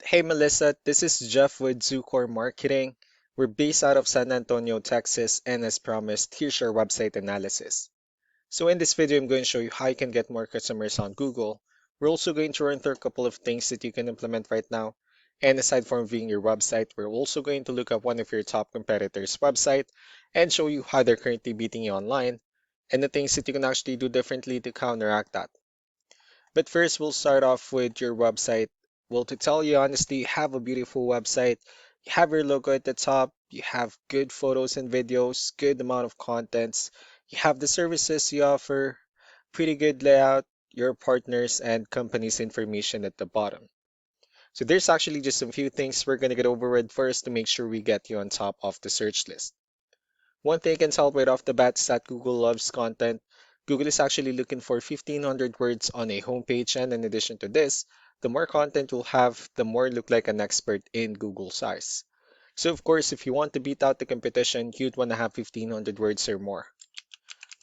Hey Melissa, this is Jeff with Zucore Marketing. We're based out of San Antonio, Texas, and as promised, here's our website analysis. So in this video, I'm going to show you how you can get more customers on Google. We're also going to run through a couple of things that you can implement right now. And aside from viewing your website, we're also going to look at one of your top competitors' website and show you how they're currently beating you online and the things that you can actually do differently to counteract that. But first, we'll start off with your website. Well, to tell you honestly, you have a beautiful website. You have your logo at the top. You have good photos and videos, good amount of contents. You have the services you offer, pretty good layout, your partners and companies information at the bottom. So there's actually just a few things we're going to get over with first to make sure we get you on top of the search list. One thing I can tell right off the bat is that Google loves content. Google is actually looking for 1,500 words on a homepage, and in addition to this, the more content you'll have, the more you look like an expert in Google's eyes. So of course, if you want to beat out the competition, you'd want to have 1,500 words or more.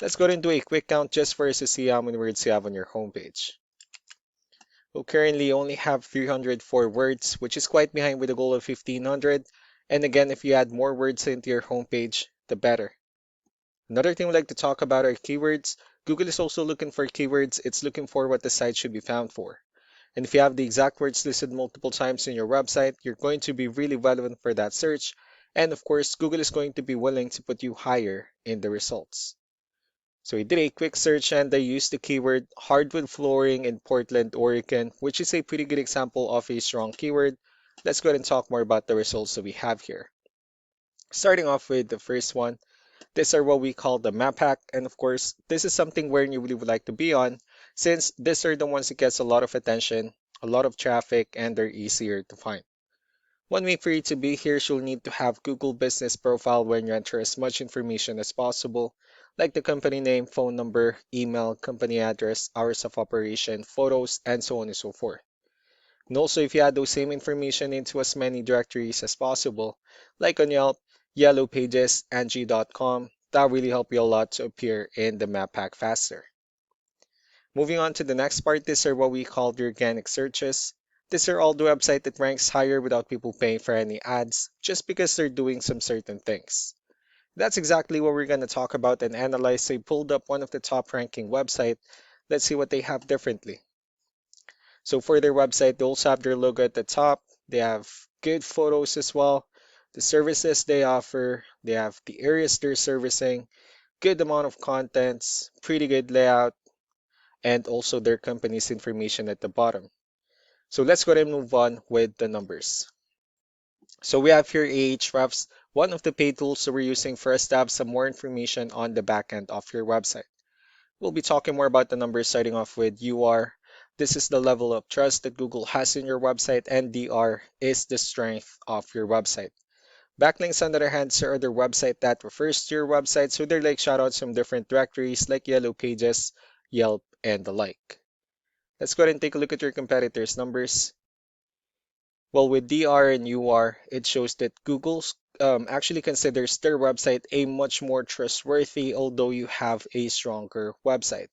Let's go into a quick count just for us to see how many words you have on your homepage. We'll currently only have 304 words, which is quite behind with a goal of 1,500. And again, if you add more words into your homepage, the better. Another thing we'd like to talk about are keywords. Google is also looking for keywords. It's looking for what the site should be found for. And if you have the exact words listed multiple times in your website, you're going to be really relevant for that search. And of course, Google is going to be willing to put you higher in the results. So we did a quick search and I used the keyword hardwood flooring in Portland, Oregon, which is a pretty good example of a strong keyword. Let's go ahead and talk more about the results that we have here. Starting off with the first one. These are what we call the map hack, and of course, this is something where you really would like to be on, since these are the ones that gets a lot of attention, a lot of traffic, and they're easier to find. One way for you to be here is you'll need to have Google Business Profile where you enter as much information as possible, like the company name, phone number, email, company address, hours of operation, photos, and so on and so forth. And also, if you add those same information into as many directories as possible, like on Yelp, Yellow Pages, Angie.com, that really help you a lot to appear in the map pack faster. Moving on to the next part, these are what we call the organic searches. These are all the website that ranks higher without people paying for any ads, just because they're doing some certain things. That's exactly what we're going to talk about and analyze. So I pulled up one of the top ranking website. Let's see what they have differently. So for their website, they also have their logo at the top. They have good photos as well. The services they offer, they have the areas they're servicing, good amount of contents, pretty good layout, and also their company's information at the bottom. So let's go ahead and move on with the numbers. So we have here Ahrefs, one of the paid tools that we're using for us to have some more information on the backend of your website. We'll be talking more about the numbers starting off with UR. This is the level of trust that Google has in your website, and DR is the strength of your website. Backlinks, on the other hand, are the website that refers to your website, so they're like shoutouts from different directories like Yellow Pages, Yelp, and the like. Let's go ahead and take a look at your competitors' numbers. Well, with DR and UR, it shows that Google actually considers their website a much more trustworthy, although you have a stronger website.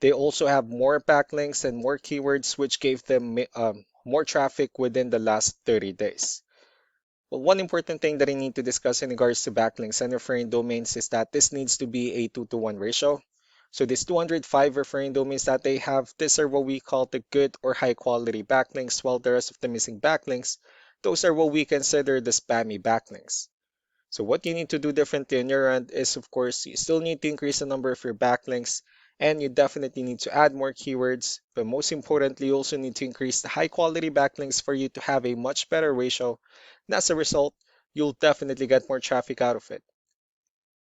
They also have more backlinks and more keywords, which gave them more traffic within the last 30 days. Well, one important thing that I need to discuss in regards to backlinks and referring domains is that this needs to be a 2-to-1 ratio. So these 205 referring domains that they have, these are what we call the good or high quality backlinks, while the rest of the missing backlinks, those are what we consider the spammy backlinks. So what you need to do differently on your end is, of course, you still need to increase the number of your backlinks, and you definitely need to add more keywords. But most importantly, you also need to increase the high quality backlinks for you to have a much better ratio. And as a result, you'll definitely get more traffic out of it.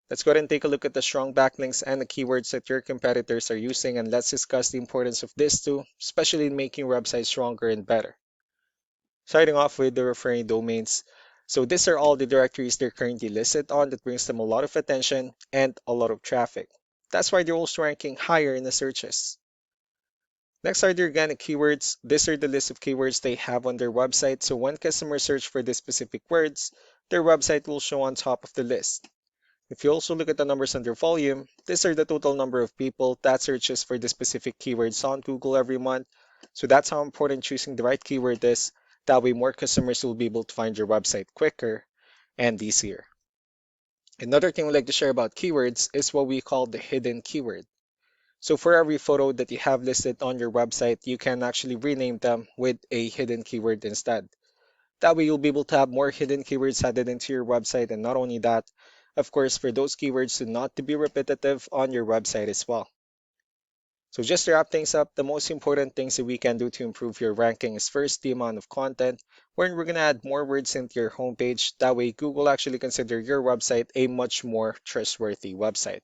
Let's go ahead and take a look at the strong backlinks and the keywords that your competitors are using, and let's discuss the importance of this too, especially in making websites stronger and better. Starting off with the referring domains. So these are all the directories they're currently listed on that brings them a lot of attention and a lot of traffic. That's why they're also ranking higher in the searches. Next are the organic keywords. These are the list of keywords they have on their website. So when customers search for these specific words, their website will show on top of the list. If you also look at the numbers under volume, these are the total number of people that searches for the specific keywords on Google every month. So that's how important choosing the right keyword is, That way, more customers will be able to find your website quicker and easier. Another thing we'd like to share about keywords is what we call the hidden keyword. So for every photo that you have listed on your website, you can actually rename them with a hidden keyword instead. That way you'll be able to have more hidden keywords added into your website. And not only that, of course, for those keywords to not to be repetitive on your website as well. So just to wrap things up, the most important things that we can do to improve your ranking is first the amount of content, where we're going to add more words into your homepage. That way Google actually consider your website a much more trustworthy website.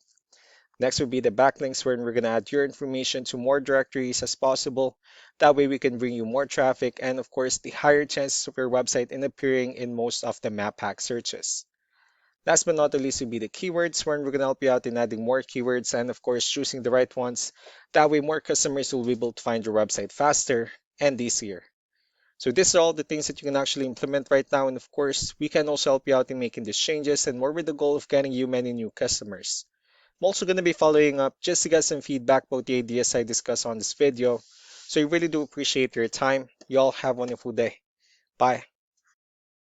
Next would be the backlinks, where we're going to add your information to more directories as possible. That way we can bring you more traffic and of course the higher chances of your website in appearing in most of the map hack searches. Last but not the least would be the keywords, where we're going to help you out in adding more keywords and of course choosing the right ones. That way more customers will be able to find your website faster and easier. So these are all the things that you can actually implement right now, and of course we can also help you out in making these changes and more with the goal of getting you many new customers. I'm also going to be following up just to get some feedback about the ideas I discussed on this video. So I really do appreciate your time. You all have a wonderful day. Bye.